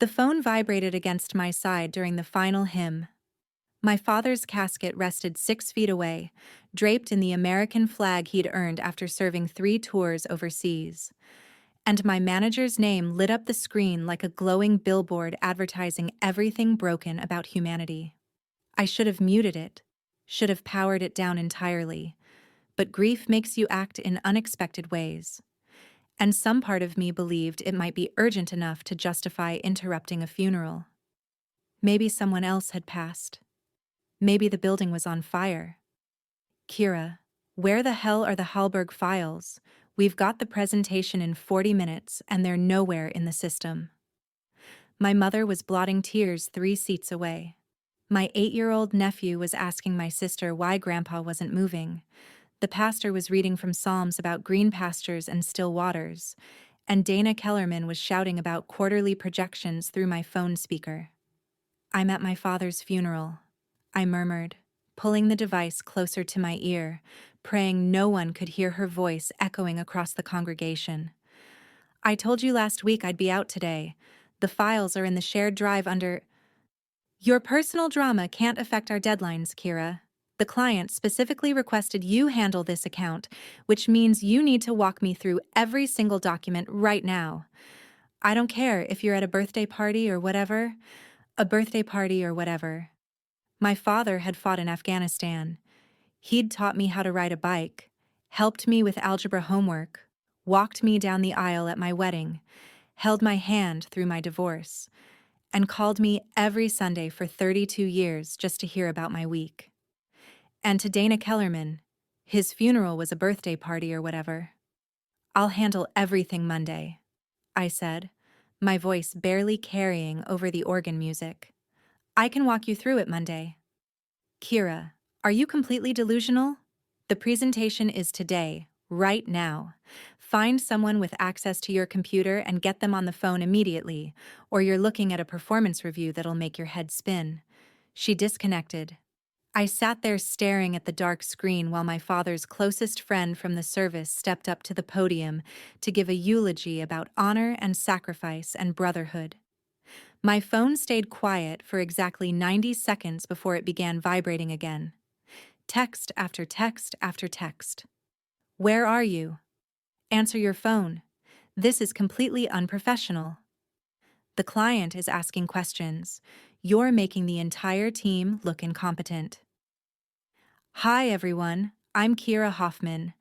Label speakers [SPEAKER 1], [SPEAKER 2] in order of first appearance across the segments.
[SPEAKER 1] The phone vibrated against my side during the final hymn. My father's casket rested 6 feet away, draped in the American flag he'd earned after serving 3 tours overseas. And my manager's name lit up the screen like a glowing billboard advertising everything broken about humanity. I should have muted it, should have powered it down entirely, but grief makes you act in unexpected ways. And some part of me believed it might be urgent enough to justify interrupting a funeral. Maybe someone else had passed. Maybe the building was on fire. Kira, where the hell are the Hallberg files? We've got the presentation in 40 minutes and they're nowhere in the system. My mother was blotting tears 3 seats away. My 8-year-old nephew was asking my sister why Grandpa wasn't moving. The pastor was reading from Psalms about green pastures and still waters, and Dana Kellerman was shouting about quarterly projections through my phone speaker. "I'm at my father's funeral," I murmured, pulling the device closer to my ear, praying no one could hear her voice echoing across the congregation. "I told you last week I'd be out today. The files are in the shared drive under—" "Your personal drama can't affect our deadlines, Kira. The client specifically requested you handle this account, which means you need to walk me through every single document right now. I don't care if you're at a birthday party or whatever. A birthday party or whatever." My father had fought in Afghanistan. He'd taught me how to ride a bike, helped me with algebra homework, walked me down the aisle at my wedding, held my hand through my divorce, and called me every Sunday for 32 years just to hear about my week. And to Dana Kellerman, his funeral was a birthday party or whatever. "I'll handle everything Monday," I said, my voice barely carrying over the organ music. "I can walk you through it Monday." "Kira, are you completely delusional? The presentation is today, right now. Find someone with access to your computer and get them on the phone immediately, or you're looking at a performance review that'll make your head spin." She disconnected. I sat there staring at the dark screen while my father's closest friend from the service stepped up to the podium to give a eulogy about honor and sacrifice and brotherhood. My phone stayed quiet for exactly 90 seconds before it began vibrating again. Text after text after text. "Where are you? Answer your phone. This is completely unprofessional. The client is asking questions. You're making the entire team look incompetent." "Hi everyone, I'm Kira Hoffman,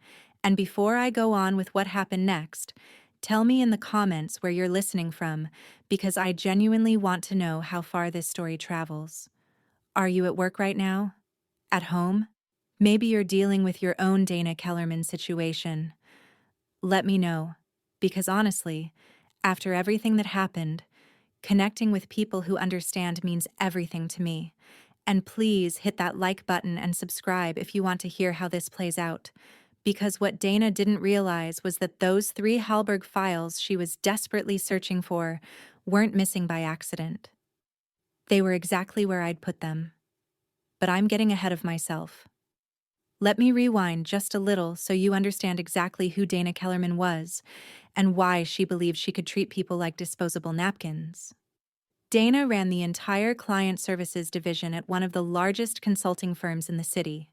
[SPEAKER 1] and before I go on with what happened next, tell me in the comments where you're listening from, because I genuinely want to know how far this story travels. Are you at work right now? At home? Maybe you're dealing with your own Dana Kellerman situation. Let me know, because honestly, after everything that happened, connecting with people who understand means everything to me. And please hit that like button and subscribe if you want to hear how this plays out. Because what Dana didn't realize was that those 3 Hallberg files she was desperately searching for weren't missing by accident. They were exactly where I'd put them. But I'm getting ahead of myself. Let me rewind just a little so you understand exactly who Dana Kellerman was and why she believed she could treat people like disposable napkins. Dana ran the entire client services division at one of the largest consulting firms in the city.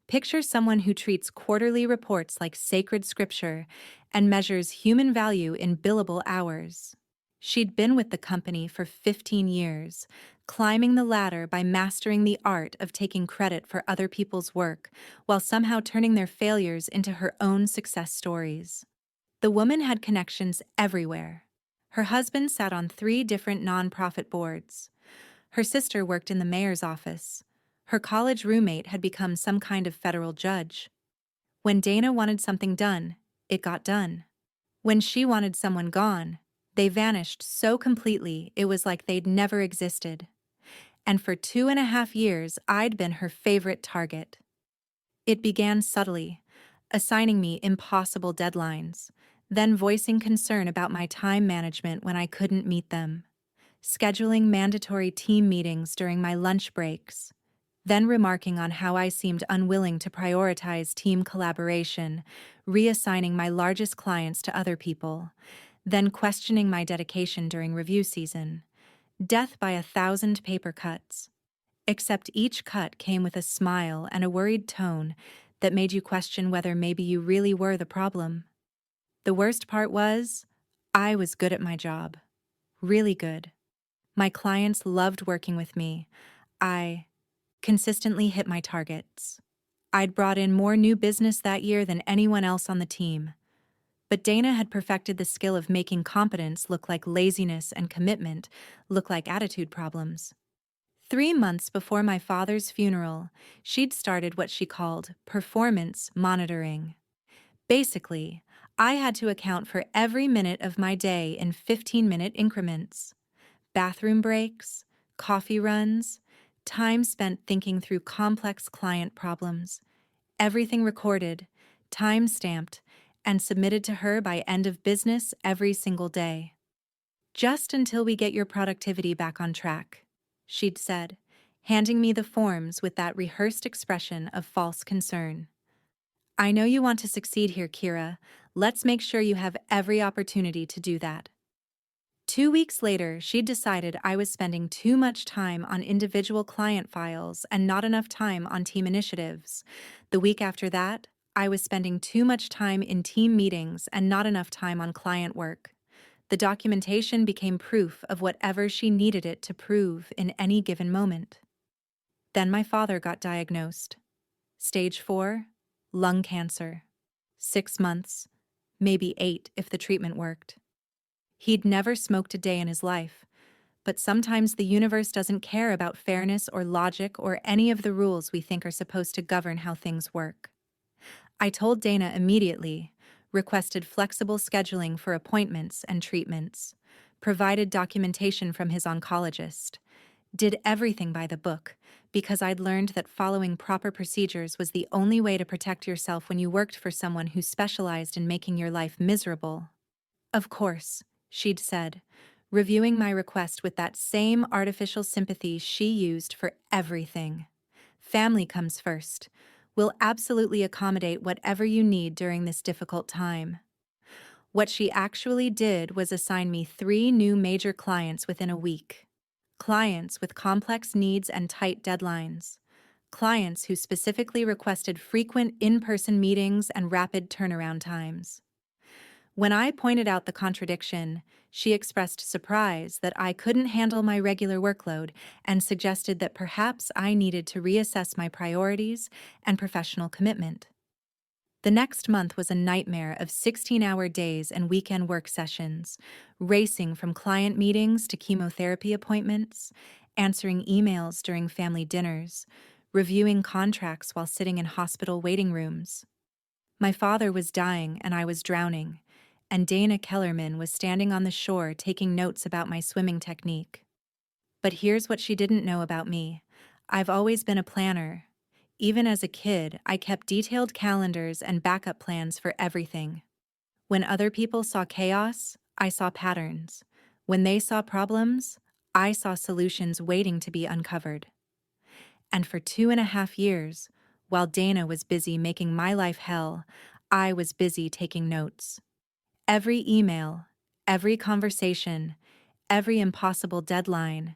[SPEAKER 1] Picture someone who treats quarterly reports like sacred scripture and measures human value in billable hours. She'd been with the company for 15 years, climbing the ladder by mastering the art of taking credit for other people's work while somehow turning their failures into her own success stories. The woman had connections everywhere. Her husband sat on 3 different nonprofit boards. Her sister worked in the mayor's office. Her college roommate had become some kind of federal judge. When Dana wanted something done, it got done. When she wanted someone gone, they vanished so completely it was like they'd never existed. And for 2.5 years, I'd been her favorite target. It began subtly, assigning me impossible deadlines, then voicing concern about my time management when I couldn't meet them, scheduling mandatory team meetings during my lunch breaks, then remarking on how I seemed unwilling to prioritize team collaboration, reassigning my largest clients to other people, then questioning my dedication during review season, Death by 1,000 paper cuts. Except each cut came with a smile and a worried tone that made you question whether maybe you really were the problem. The worst part was, I was good at my job. Really good. My clients loved working with me. I consistently hit my targets. I'd brought in more new business that year than anyone else on the team. But Dana had perfected the skill of making competence look like laziness and commitment look like attitude problems. 3 months before my father's funeral, she'd started what she called performance monitoring. Basically, I had to account for every minute of my day in 15-minute increments. Bathroom breaks, coffee runs, time spent thinking through complex client problems. Everything recorded, time-stamped, and submitted to her by end of business every single day. Just until we get your productivity back on track, she'd said, handing me the forms with that rehearsed expression of false concern. I know you want to succeed here, Kira. Let's make sure you have every opportunity to do that. 2 weeks later, she'd decided I was spending too much time on individual client files and not enough time on team initiatives. The week after that, I was spending too much time in team meetings and not enough time on client work. The documentation became proof of whatever she needed it to prove in any given moment. Then my father got diagnosed. Stage 4, lung cancer. 6 months, maybe 8 if the treatment worked. He'd never smoked a day in his life, but sometimes the universe doesn't care about fairness or logic or any of the rules we think are supposed to govern how things work. I told Dana immediately, requested flexible scheduling for appointments and treatments, provided documentation from his oncologist, did everything by the book, because I'd learned that following proper procedures was the only way to protect yourself when you worked for someone who specialized in making your life miserable. Of course, she'd said, reviewing my request with that same artificial sympathy she used for everything. Family comes first. We'll absolutely accommodate whatever you need during this difficult time. What she actually did was assign me 3 new major clients within a week. Clients with complex needs and tight deadlines. Clients who specifically requested frequent in-person meetings and rapid turnaround times. When I pointed out the contradiction, she expressed surprise that I couldn't handle my regular workload and suggested that perhaps I needed to reassess my priorities and professional commitment. The next month was a nightmare of 16-hour days and weekend work sessions, racing from client meetings to chemotherapy appointments, answering emails during family dinners, reviewing contracts while sitting in hospital waiting rooms. My father was dying and I was drowning, and Dana Kellerman was standing on the shore taking notes about my swimming technique. But here's what she didn't know about me. I've always been a planner. Even as a kid, I kept detailed calendars and backup plans for everything. When other people saw chaos, I saw patterns. When they saw problems, I saw solutions waiting to be uncovered. And for 2.5 years, while Dana was busy making my life hell, I was busy taking notes. Every email, every conversation, every impossible deadline,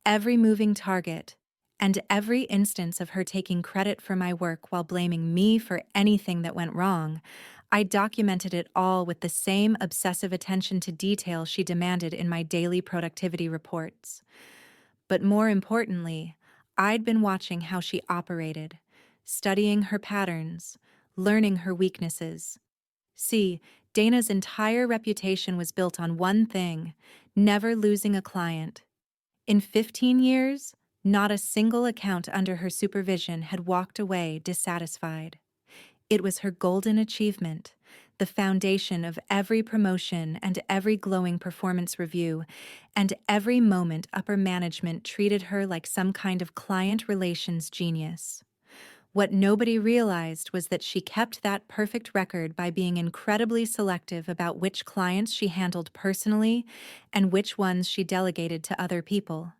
[SPEAKER 1] every moving target, and every instance of her taking credit for my work while blaming me for anything that went wrong, I documented it all with the same obsessive attention to detail she demanded in my daily productivity reports. But more importantly, I'd been watching how she operated, studying her patterns, learning her weaknesses. See, Dana's entire reputation was built on one thing: never losing a client. In 15 years, not a single account under her supervision had walked away dissatisfied. It was her golden achievement, the foundation of every promotion and every glowing performance review, and every moment upper management treated her like some kind of client relations genius. What nobody realized was that she kept that perfect record by being incredibly selective about which clients she handled personally and which ones she delegated to other people.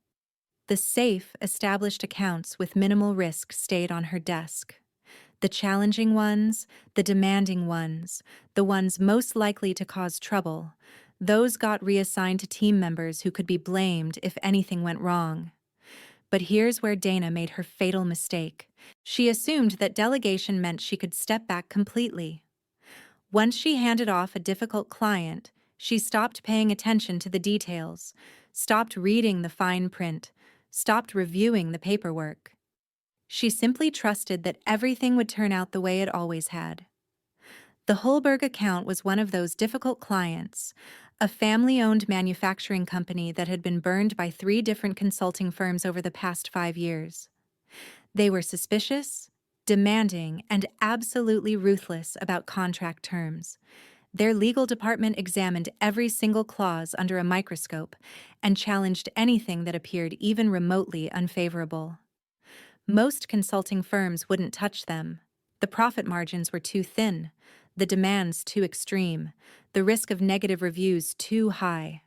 [SPEAKER 1] The safe, established accounts with minimal risk stayed on her desk. The challenging ones, the demanding ones, the ones most likely to cause trouble, Those got reassigned to team members who could be blamed if anything went wrong. But here's where Dana made her fatal mistake. She assumed that delegation meant she could step back completely. Once she handed off a difficult client, she stopped paying attention to the details, stopped reading the fine print, stopped reviewing the paperwork. She simply trusted that everything would turn out the way it always had. The Holberg account was one of those difficult clients, a family-owned manufacturing company that had been burned by 3 different consulting firms over the past 5 years. They were suspicious, demanding, and absolutely ruthless about contract terms. Their legal department examined every single clause under a microscope and challenged anything that appeared even remotely unfavorable. Most consulting firms wouldn't touch them. The profit margins were too thin, the demands too extreme, the risk of negative reviews too high.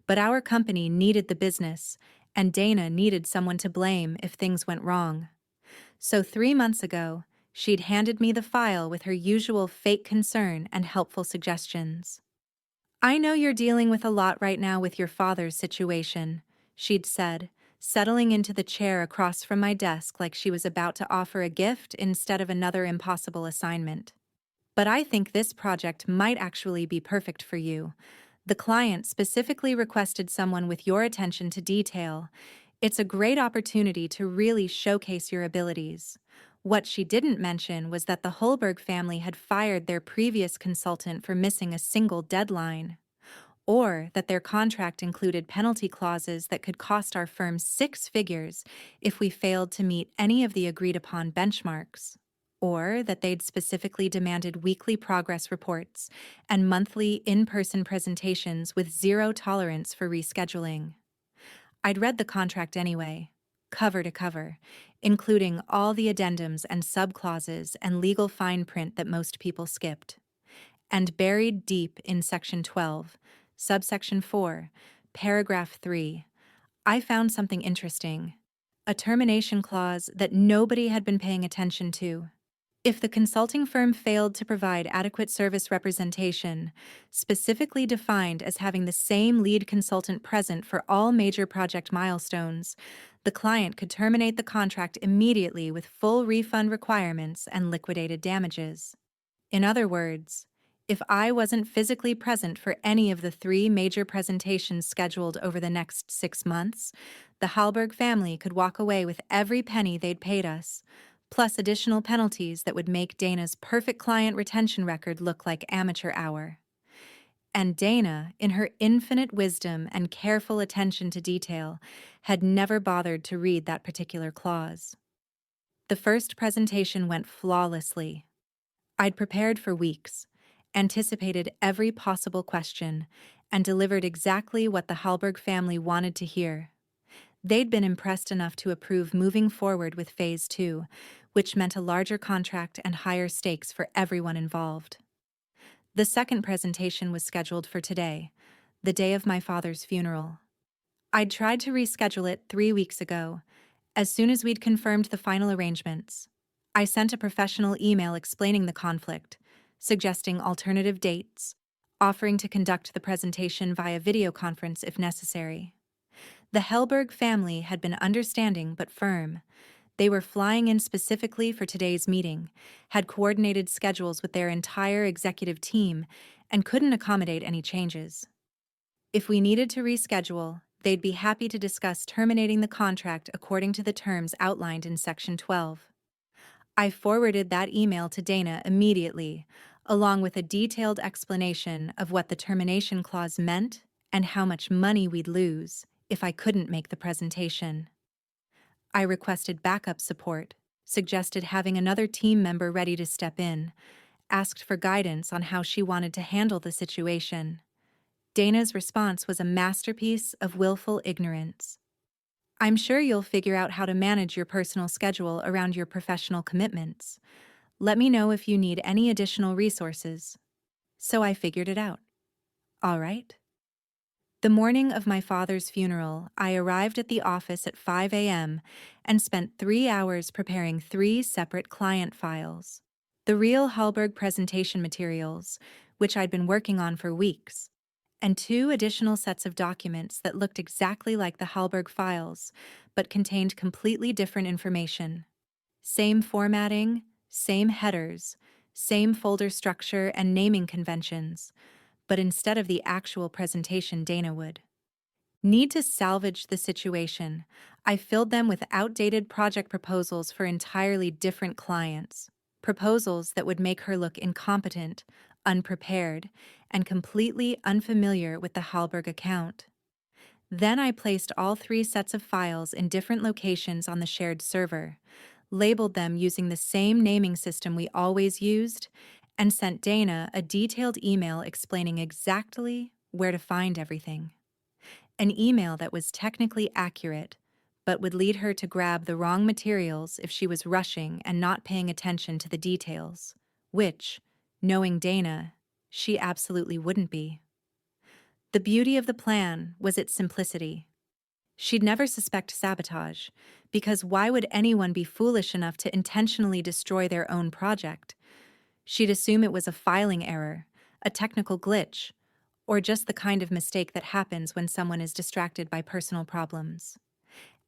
[SPEAKER 1] But our company needed the business, and Dana needed someone to blame if things went wrong. So 3 months ago, she'd handed me the file with her usual fake concern and helpful suggestions. "I know you're dealing with a lot right now with your father's situation," she'd said, settling into the chair across from my desk like she was about to offer a gift instead of another impossible assignment. "But I think this project might actually be perfect for you. The client specifically requested someone with your attention to detail. It's a great opportunity to really showcase your abilities." What she didn't mention was that the Holberg family had fired their previous consultant for missing a single deadline, or that their contract included penalty clauses that could cost our firm 6 figures if we failed to meet any of the agreed-upon benchmarks, or that they'd specifically demanded weekly progress reports and monthly in-person presentations with zero tolerance for rescheduling. I'd read the contract anyway, cover to cover, including all the addendums and subclauses and legal fine print that most people skipped. And buried deep in Section 12, Subsection 4, Paragraph 3, I found something interesting: a termination clause that nobody had been paying attention to. If the consulting firm failed to provide adequate service representation, specifically defined as having the same lead consultant present for all major project milestones, the client could terminate the contract immediately with full refund requirements and liquidated damages. In other words, if I wasn't physically present for any of the 3 major presentations scheduled over the next 6 months, the Halberg family could walk away with every penny they'd paid us, plus additional penalties that would make Dana's perfect client retention record look like amateur hour. And Dana, in her infinite wisdom and careful attention to detail, had never bothered to read that particular clause. The first presentation went flawlessly. I'd prepared for weeks, anticipated every possible question, and delivered exactly what the Halberg family wanted to hear. They'd been impressed enough to approve moving forward with Phase 2, which meant a larger contract and higher stakes for everyone involved. The second presentation was scheduled for today, the day of my father's funeral. I'd tried to reschedule it 3 weeks ago, as soon as we'd confirmed the final arrangements. I sent a professional email explaining the conflict, suggesting alternative dates, offering to conduct the presentation via video conference if necessary. The Helberg family had been understanding but firm. They were flying in specifically for today's meeting, had coordinated schedules with their entire executive team, and couldn't accommodate any changes. If we needed to reschedule, they'd be happy to discuss terminating the contract according to the terms outlined in Section 12. I forwarded that email to Dana immediately, along with a detailed explanation of what the termination clause meant and how much money we'd lose if I couldn't make the presentation. I requested backup support, suggested having another team member ready to step in, asked for guidance on how she wanted to handle the situation. Dana's response was a masterpiece of willful ignorance. "I'm sure you'll figure out how to manage your personal schedule around your professional commitments. Let me know if you need any additional resources." So I figured it out. All right. The morning of my father's funeral, I arrived at the office at 5 a.m. and spent 3 hours preparing 3 separate client files. The real Hallberg presentation materials, which I'd been working on for weeks, and two additional sets of documents that looked exactly like the Hallberg files, but contained completely different information. Same formatting, same headers, same folder structure and naming conventions, but instead of the actual presentation Dana would. Need to salvage the situation. I filled them with outdated project proposals for entirely different clients. Proposals that would make her look incompetent, unprepared, and completely unfamiliar with the Hallberg account. Then I placed all three sets of files in different locations on the shared server, labeled them using the same naming system we always used, and sent Dana a detailed email explaining exactly where to find everything. An email that was technically accurate, but would lead her to grab the wrong materials if she was rushing and not paying attention to the details, which, knowing Dana, she absolutely wouldn't be. The beauty of the plan was its simplicity. She'd never suspect sabotage, because why would anyone be foolish enough to intentionally destroy their own project? She'd assume it was a filing error, a technical glitch, or just the kind of mistake that happens when someone is distracted by personal problems.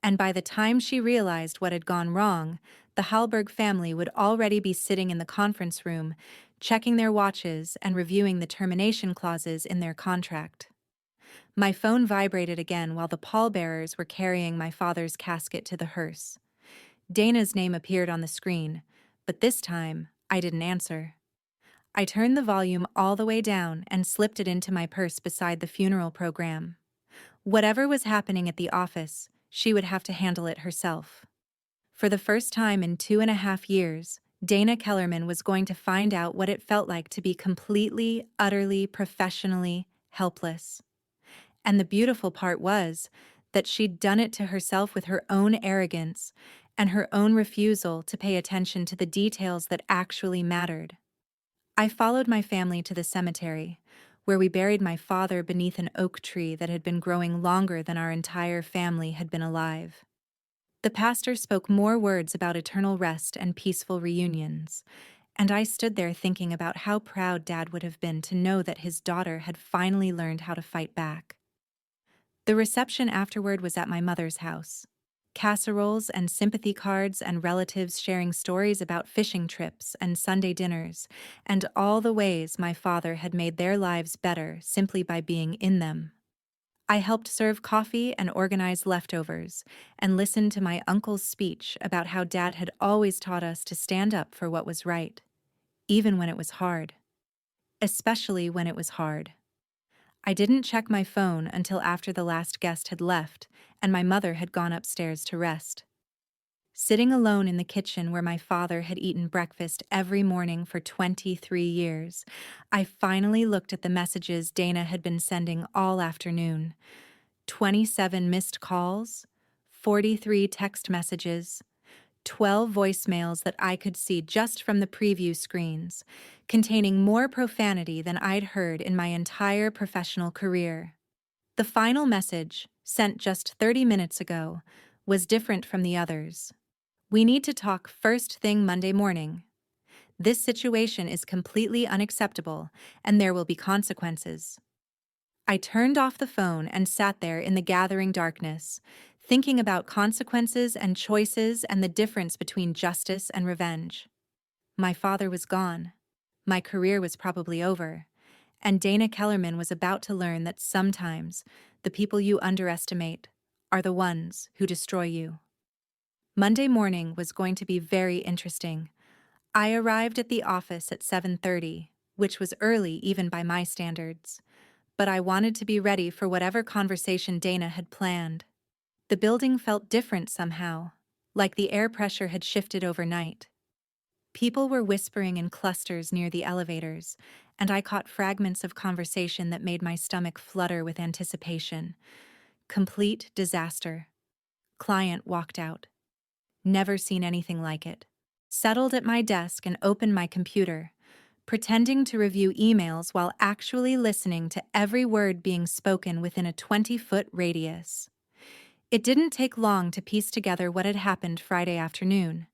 [SPEAKER 1] And by the time she realized what had gone wrong, the Hallberg family would already be sitting in the conference room, checking their watches and reviewing the termination clauses in their contract. My phone vibrated again while the pallbearers were carrying my father's casket to the hearse. Dana's name appeared on the screen, but this time I didn't answer. I turned the volume all the way down and slipped it into my purse beside the funeral program. Whatever was happening at the office, she would have to handle it herself. For the first time in 2.5 years, Dana Kellerman was going to find out what it felt like to be completely, utterly, professionally helpless. And the beautiful part was that she'd done it to herself with her own arrogance and her own refusal to pay attention to the details that actually mattered. I followed my family to the cemetery, where we buried my father beneath an oak tree that had been growing longer than our entire family had been alive. The pastor spoke more words about eternal rest and peaceful reunions, and I stood there thinking about how proud Dad would have been to know that his daughter had finally learned how to fight back. The reception afterward was at my mother's house. Casseroles and sympathy cards and relatives sharing stories about fishing trips and Sunday dinners, and all the ways my father had made their lives better simply by being in them. I helped serve coffee and organize leftovers, and listened to my uncle's speech about how Dad had always taught us to stand up for what was right, even when it was hard. Especially when it was hard. I didn't check my phone until after the last guest had left and my mother had gone upstairs to rest. Sitting alone in the kitchen where my father had eaten breakfast every morning for 23 years, I finally looked at the messages Dana had been sending all afternoon. 27 missed calls, 43 text messages, 12 voicemails that I could see just from the preview screens, containing more profanity than I'd heard in my entire professional career. The final message, sent just 30 minutes ago, was different from the others. We need to talk first thing Monday morning. This situation is completely unacceptable, and there will be consequences. I turned off the phone and sat there in the gathering darkness, thinking about consequences and choices and the difference between justice and revenge. My father was gone. My career was probably over. And Dana Kellerman was about to learn that sometimes the people you underestimate are the ones who destroy you. Monday morning was going to be very interesting. I arrived at the office at 7:30, which was early even by my standards. But I wanted to be ready for whatever conversation Dana had planned. The building felt different somehow, like the air pressure had shifted overnight. People were whispering in clusters near the elevators, and I caught fragments of conversation that made my stomach flutter with anticipation. Complete disaster. Client walked out. Never seen anything like it. Settled at my desk and opened my computer, pretending to review emails while actually listening to every word being spoken within a 20-foot radius. It didn't take long to piece together what had happened Friday afternoon.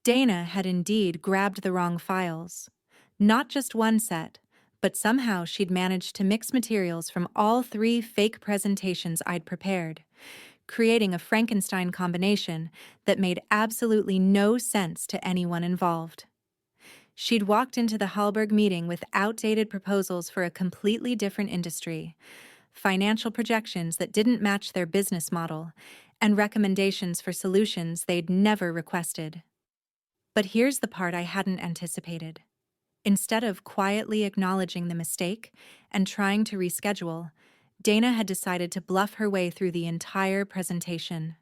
[SPEAKER 1] Dana had indeed grabbed the wrong files. Not just one set, But somehow she'd managed to mix materials from all three fake presentations I'd prepared, creating a Frankenstein combination that made absolutely no sense to anyone involved. She'd walked into the Hallberg meeting with outdated proposals for a completely different industry, financial projections that didn't match their business model, and recommendations for solutions they'd never requested. But here's the part I hadn't anticipated. Instead of quietly acknowledging the mistake and trying to reschedule, Dana had decided to bluff her way through the entire presentation.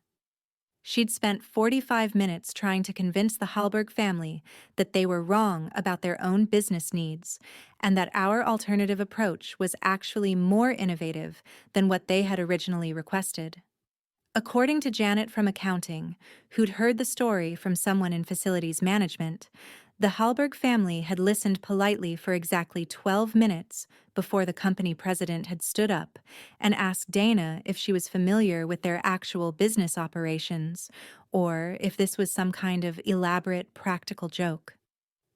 [SPEAKER 1] She'd spent 45 minutes trying to convince the Hallberg family that they were wrong about their own business needs and that our alternative approach was actually more innovative than what they had originally requested. According to Janet from accounting, who'd heard the story from someone in facilities management, the Hallberg family had listened politely for exactly 12 minutes before the company president had stood up and asked Dana if she was familiar with their actual business operations or if this was some kind of elaborate practical joke.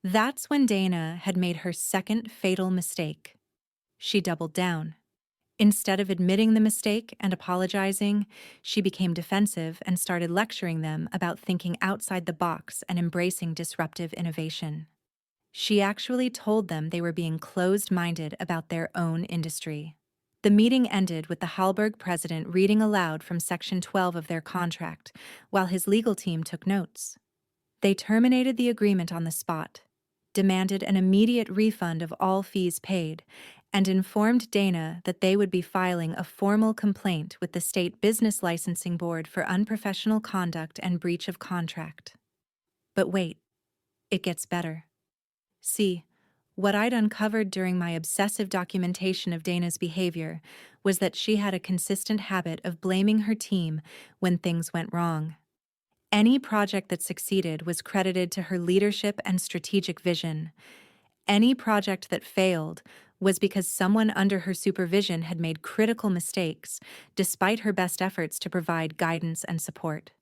[SPEAKER 1] That's when Dana had made her second fatal mistake. She doubled down. Instead of admitting the mistake and apologizing, she became defensive and started lecturing them about thinking outside the box and embracing disruptive innovation. She actually told them they were being closed-minded about their own industry. The meeting ended with the Hallberg president reading aloud from Section 12 of their contract, while his legal team took notes. They terminated the agreement on the spot, demanded an immediate refund of all fees paid, and informed Dana that they would be filing a formal complaint with the State Business Licensing Board for unprofessional conduct and breach of contract. But wait, it gets better. See, what I'd uncovered during my obsessive documentation of Dana's behavior was that she had a consistent habit of blaming her team when things went wrong. Any project that succeeded was credited to her leadership and strategic vision. Any project that failed was because someone under her supervision had made critical mistakes, despite her best efforts to provide guidance and support.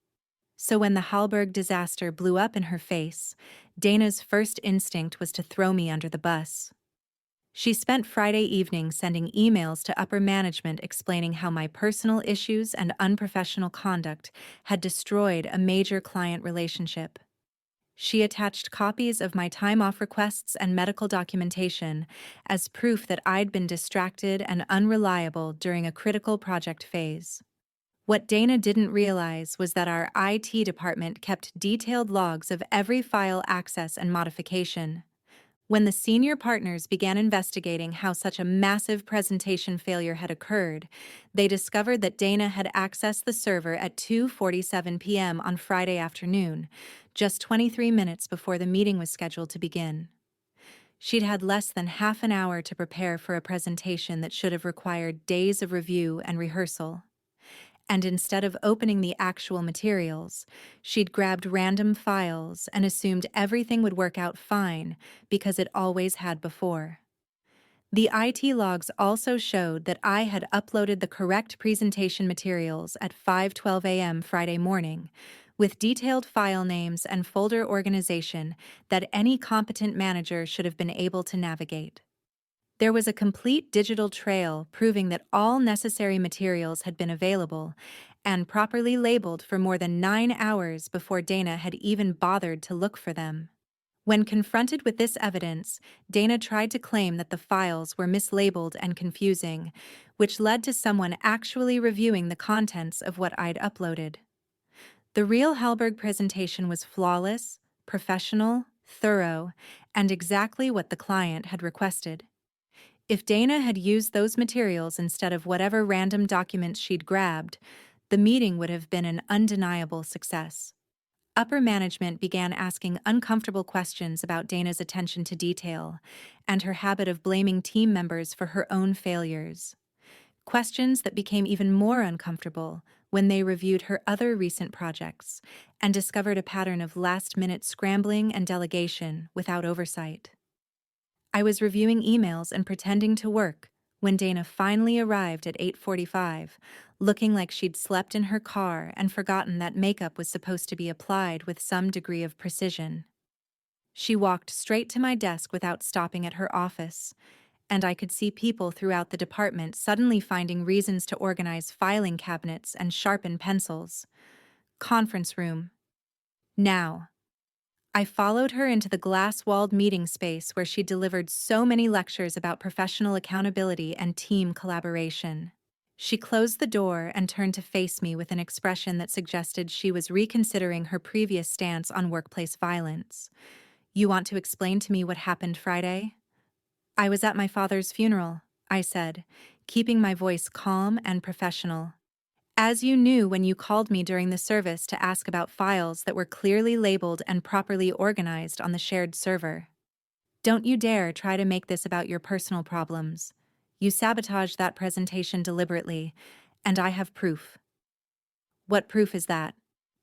[SPEAKER 1] So when the Hallberg disaster blew up in her face, Dana's first instinct was to throw me under the bus. She spent Friday evening sending emails to upper management explaining how my personal issues and unprofessional conduct had destroyed a major client relationship. She attached copies of my time-off requests and medical documentation as proof that I'd been distracted and unreliable during a critical project phase. What Dana didn't realize was that our IT department kept detailed logs of every file access and modification. When the senior partners began investigating how such a massive presentation failure had occurred, they discovered that Dana had accessed the server at 2:47 p.m. on Friday afternoon, just 23 minutes before the meeting was scheduled to begin. She'd had less than half an hour to prepare for a presentation that should have required days of review and rehearsal. And instead of opening the actual materials, she'd grabbed random files and assumed everything would work out fine because it always had before. The IT logs also showed that I had uploaded the correct presentation materials at 5:12 a.m. Friday morning, with detailed file names and folder organization that any competent manager should have been able to navigate. There was a complete digital trail proving that all necessary materials had been available and properly labeled for more than 9 hours before Dana had even bothered to look for them. When confronted with this evidence, Dana tried to claim that the files were mislabeled and confusing, which led to someone actually reviewing the contents of what I'd uploaded. The real Hallberg presentation was flawless, professional, thorough, and exactly what the client had requested. If Dana had used those materials instead of whatever random documents she'd grabbed, the meeting would have been an undeniable success. Upper management began asking uncomfortable questions about Dana's attention to detail and her habit of blaming team members for her own failures. Questions that became even more uncomfortable when they reviewed her other recent projects and discovered a pattern of last-minute scrambling and delegation without oversight. I was reviewing emails and pretending to work when Dana finally arrived at 8:45, looking like she'd slept in her car and forgotten that makeup was supposed to be applied with some degree of precision. She walked straight to my desk without stopping at her office, and I could see people throughout the department suddenly finding reasons to organize filing cabinets and sharpen pencils. Conference room. Now. I followed her into the glass-walled meeting space where she delivered so many lectures about professional accountability and team collaboration. She closed the door and turned to face me with an expression that suggested she was reconsidering her previous stance on workplace violence. "You want to explain to me what happened Friday?" "I was at my father's funeral," I said, keeping my voice calm and professional. "As you knew when you called me during the service to ask about files that were clearly labeled and properly organized on the shared server. Don't you dare try to make this about your personal problems. You sabotaged that presentation deliberately, and I have proof." "What proof is that?"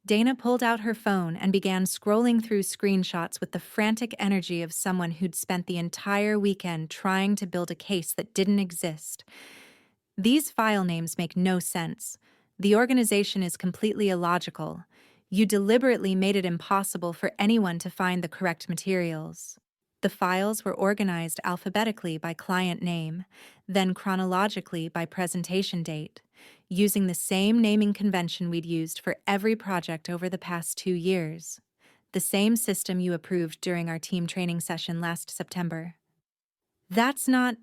[SPEAKER 1] Dana pulled out her phone and began scrolling through screenshots with the frantic energy of someone who'd spent the entire weekend trying to build a case that didn't exist. "These file names make no sense. The organization is completely illogical. You deliberately made it impossible for anyone to find the correct materials. The files were organized alphabetically by client name, then chronologically by presentation date, using the same naming convention we'd used for every project over the past 2 years. The same system you approved during our team training session last September." "That's not—"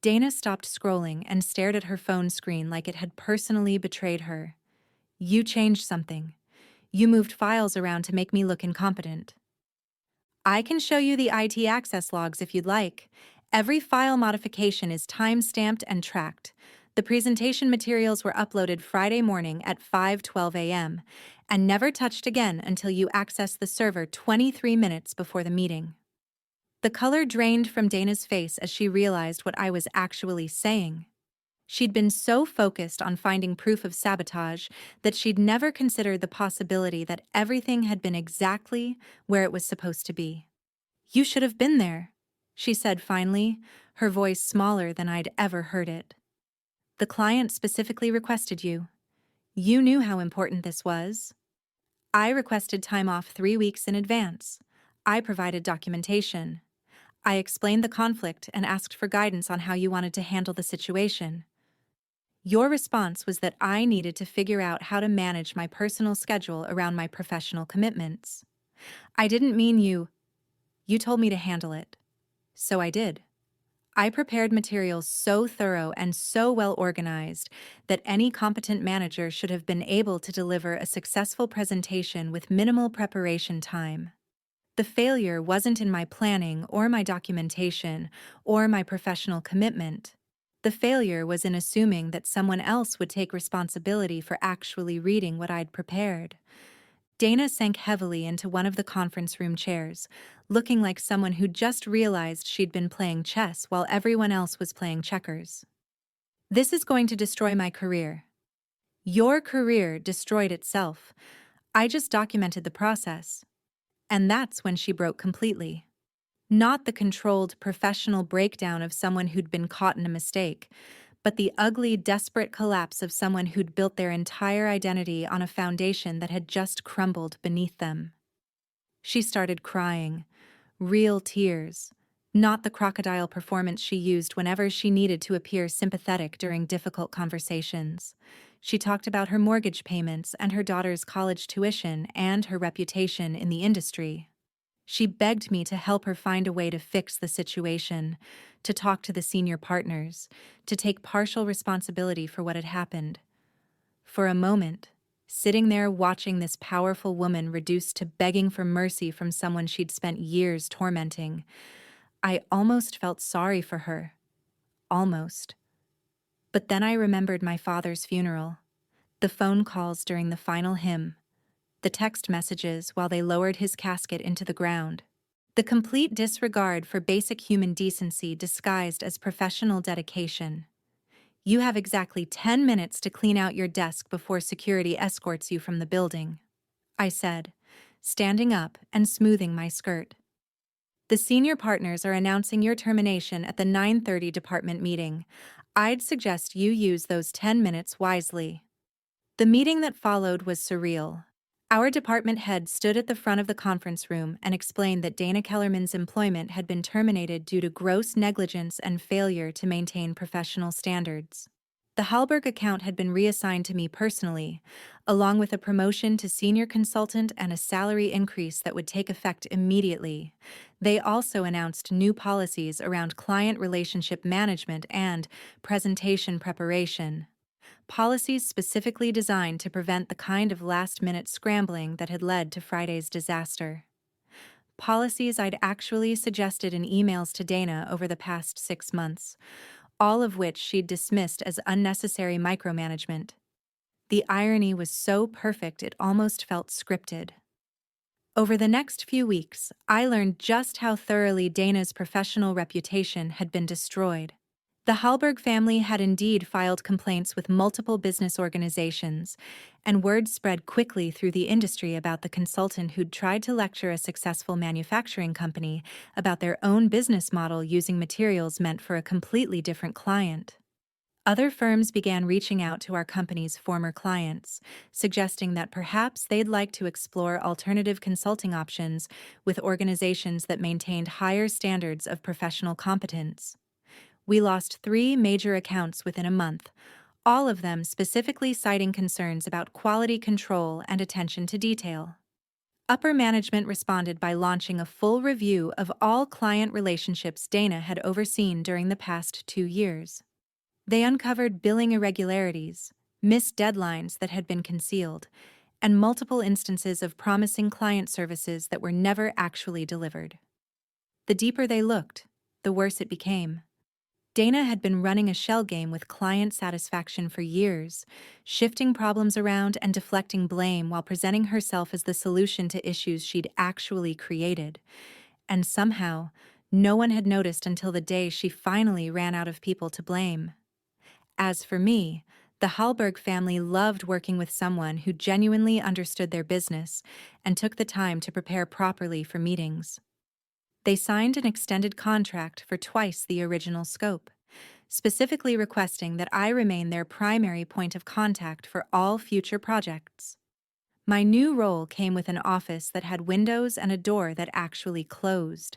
[SPEAKER 1] Dana stopped scrolling and stared at her phone screen like it had personally betrayed her. "You changed something. You moved files around to make me look incompetent." "I can show you the IT access logs if you'd like. Every file modification is time-stamped and tracked. The presentation materials were uploaded Friday morning at 5:12 a.m. and never touched again until you accessed the server 23 minutes before the meeting." The color drained from Dana's face as she realized what I was actually saying. She'd been so focused on finding proof of sabotage that she'd never considered the possibility that everything had been exactly where it was supposed to be. "You should have been there," she said finally, her voice smaller than I'd ever heard it. "The client specifically requested you. You knew how important this was. I requested time off 3 weeks in advance. I provided documentation. I explained the conflict and asked for guidance on how you wanted to handle the situation. Your response was that I needed to figure out how to manage my personal schedule around my professional commitments. I didn't mean you. You told me to handle it. So I did. I prepared materials so thorough and so well organized that any competent manager should have been able to deliver a successful presentation with minimal preparation time. The failure wasn't in my planning or my documentation or my professional commitment. The failure was in assuming that someone else would take responsibility for actually reading what I'd prepared." Dana sank heavily into one of the conference room chairs, looking like someone who'd just realized she'd been playing chess while everyone else was playing checkers. "This is going to destroy my career." "Your career destroyed itself. I just documented the process." And that's when she broke completely. Not the controlled, professional breakdown of someone who'd been caught in a mistake, but the ugly, desperate collapse of someone who'd built their entire identity on a foundation that had just crumbled beneath them. She started crying. Real tears. Not the crocodile performance she used whenever she needed to appear sympathetic during difficult conversations. She talked about her mortgage payments and her daughter's college tuition and her reputation in the industry. She begged me to help her find a way to fix the situation, to talk to the senior partners, to take partial responsibility for what had happened. For a moment, sitting there watching this powerful woman reduced to begging for mercy from someone she'd spent years tormenting, I almost felt sorry for her. Almost. But then I remembered my father's funeral, the phone calls during the final hymn, the text messages while they lowered his casket into the ground. The complete disregard for basic human decency disguised as professional dedication. "You have exactly 10 minutes to clean out your desk before security escorts you from the building," I said, standing up and smoothing my skirt. "The senior partners are announcing your termination at the 9:30 department meeting. I'd suggest you use those 10 minutes wisely." The meeting that followed was surreal. Our department head stood at the front of the conference room and explained that Dana Kellerman's employment had been terminated due to gross negligence and failure to maintain professional standards. The Hallberg account had been reassigned to me personally, along with a promotion to senior consultant and a salary increase that would take effect immediately. They also announced new policies around client relationship management and presentation preparation. Policies specifically designed to prevent the kind of last-minute scrambling that had led to Friday's disaster. Policies I'd actually suggested in emails to Dana over the past 6 months, all of which she'd dismissed as unnecessary micromanagement. The irony was so perfect it almost felt scripted. Over the next few weeks, I learned just how thoroughly Dana's professional reputation had been destroyed. The Hallberg family had indeed filed complaints with multiple business organizations, and word spread quickly through the industry about the consultant who'd tried to lecture a successful manufacturing company about their own business model using materials meant for a completely different client. Other firms began reaching out to our company's former clients, suggesting that perhaps they'd like to explore alternative consulting options with organizations that maintained higher standards of professional competence. We lost 3 major accounts within a month, all of them specifically citing concerns about quality control and attention to detail. Upper management responded by launching a full review of all client relationships Dana had overseen during the past 2 years. They uncovered billing irregularities, missed deadlines that had been concealed, and multiple instances of promising client services that were never actually delivered. The deeper they looked, the worse it became. Dana had been running a shell game with client satisfaction for years, shifting problems around and deflecting blame while presenting herself as the solution to issues she'd actually created. And somehow, no one had noticed until the day she finally ran out of people to blame. As for me, the Hallberg family loved working with someone who genuinely understood their business and took the time to prepare properly for meetings. They signed an extended contract for twice the original scope, specifically requesting that I remain their primary point of contact for all future projects. My new role came with an office that had windows and a door that actually closed.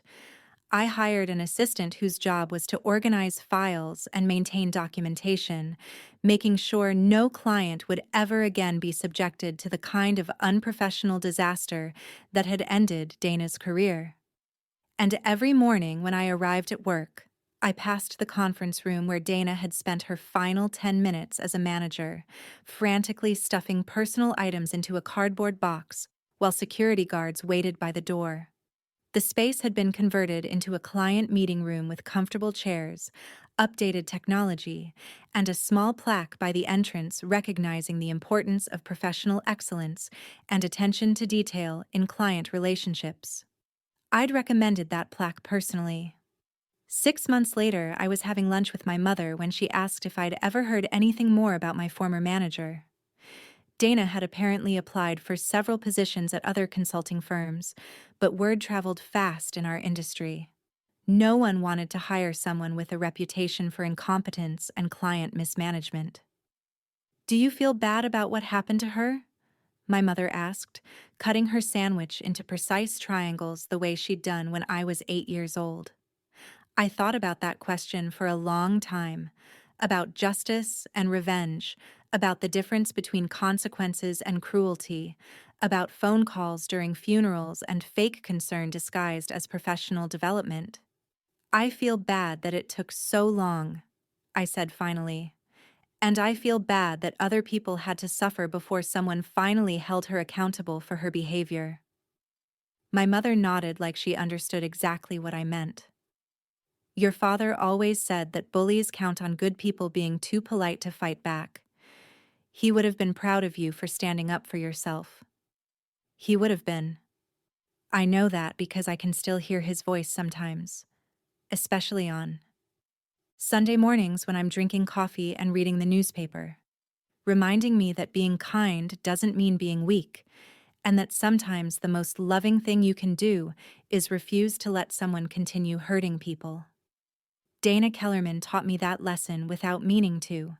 [SPEAKER 1] I hired an assistant whose job was to organize files and maintain documentation, making sure no client would ever again be subjected to the kind of unprofessional disaster that had ended Dana's career. And every morning when I arrived at work, I passed the conference room where Dana had spent her final 10 minutes as a manager, frantically stuffing personal items into a cardboard box while security guards waited by the door. The space had been converted into a client meeting room with comfortable chairs, updated technology, and a small plaque by the entrance recognizing the importance of professional excellence and attention to detail in client relationships. I'd recommended that plaque personally. 6 months later, I was having lunch with my mother when she asked if I'd ever heard anything more about my former manager. Dana had apparently applied for several positions at other consulting firms, but word traveled fast in our industry. No one wanted to hire someone with a reputation for incompetence and client mismanagement. "Do you feel bad about what happened to her?" my mother asked, cutting her sandwich into precise triangles the way she'd done when I was 8 years old. I thought about that question for a long time, about justice and revenge, about the difference between consequences and cruelty, about phone calls during funerals and fake concern disguised as professional development. "I feel bad that it took so long," I said finally. "And I feel bad that other people had to suffer before someone finally held her accountable for her behavior." My mother nodded like she understood exactly what I meant. "Your father always said that bullies count on good people being too polite to fight back. He would have been proud of you for standing up for yourself." He would have been. I know that because I can still hear his voice sometimes, especially on Sunday mornings when I'm drinking coffee and reading the newspaper, reminding me that being kind doesn't mean being weak, and that sometimes the most loving thing you can do is refuse to let someone continue hurting people. Dana Kellerman taught me that lesson without meaning to.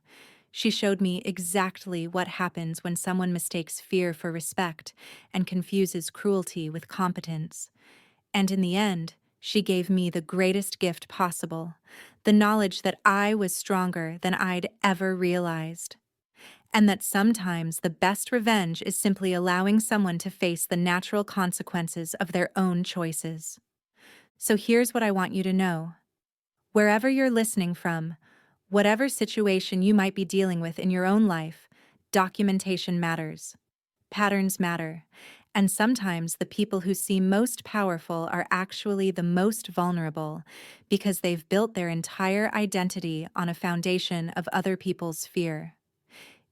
[SPEAKER 1] She showed me exactly what happens when someone mistakes fear for respect and confuses cruelty with competence. And in the end, she gave me the greatest gift possible, the knowledge that I was stronger than I'd ever realized. And that sometimes the best revenge is simply allowing someone to face the natural consequences of their own choices. So here's what I want you to know. Wherever you're listening from, whatever situation you might be dealing with in your own life, documentation matters. Patterns matter. And sometimes the people who seem most powerful are actually the most vulnerable because they've built their entire identity on a foundation of other people's fear.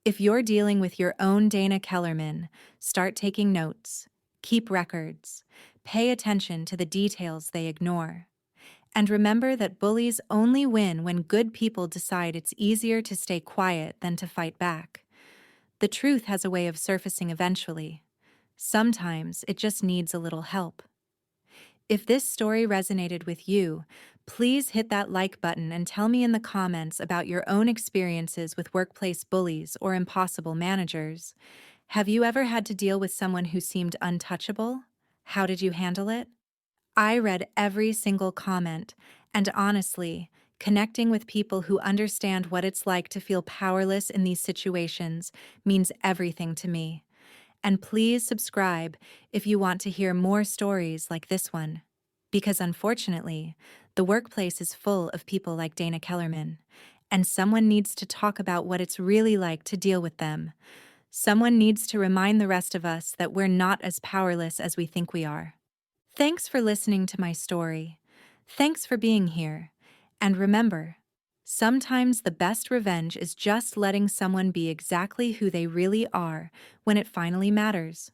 [SPEAKER 1] If you're dealing with your own Dana Kellerman, start taking notes, keep records, pay attention to the details they ignore. And remember that bullies only win when good people decide it's easier to stay quiet than to fight back. The truth has a way of surfacing eventually. Sometimes it just needs a little help. If this story resonated with you, please hit that like button and tell me in the comments about your own experiences with workplace bullies or impossible managers. Have you ever had to deal with someone who seemed untouchable? How did you handle it? I read every single comment, and honestly, connecting with people who understand what it's like to feel powerless in these situations means everything to me. And please subscribe if you want to hear more stories like this one. Because unfortunately, the workplace is full of people like Dana Kellerman, and someone needs to talk about what it's really like to deal with them. Someone needs to remind the rest of us that we're not as powerless as we think we are. Thanks for listening to my story. Thanks for being here. And remember, sometimes the best revenge is just letting someone be exactly who they really are when it finally matters.